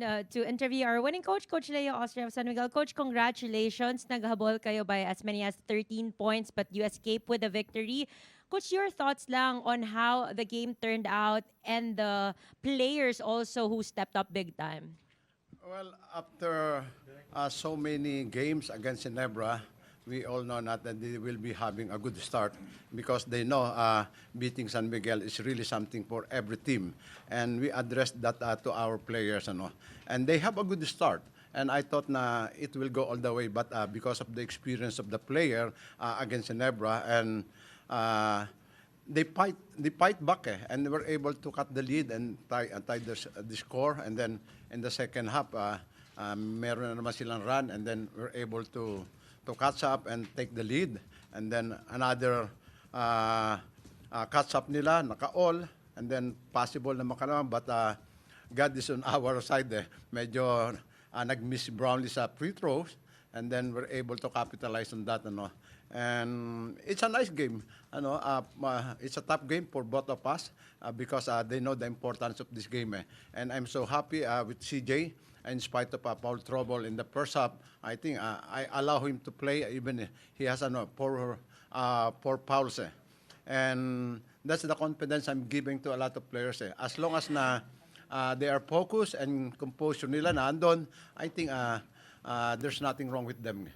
on to interview our winning coach, Coach Leo Austria of San Miguel. Coach, congratulations. Naghabol kayo by as many as 13 points, but you escape with a victory. Coach, your thoughts lang on how the game turned out and the players also who stepped up big time. Well, after so many games against Ginebra, we all know that they will be having a good start because they know beating San Miguel is really something for every team. And we addressed that to our players. And they have a good start. And I thought na it will go all the way, but because of the experience of the player against Ginebra and they fight back and they were able to cut the lead and tie the score, and then in the second half meron na naman silang run, and then we're able to catch up and take the lead, and then another catch up nila naka-all, and then possible na makalaman, but God is on our side. Medyo nag-miss Brownlee sa free throws, and then we're able to capitalize on that. And it's a nice game. It's a tough game for both of us because they know the importance of this game. And I'm so happy with CJ. In spite of foul trouble in the first half, I think I allow him to play even he has four fouls. And that's the confidence I'm giving to a lot of players. As long as they are focused and composure nila na andon, I think there's nothing wrong with them.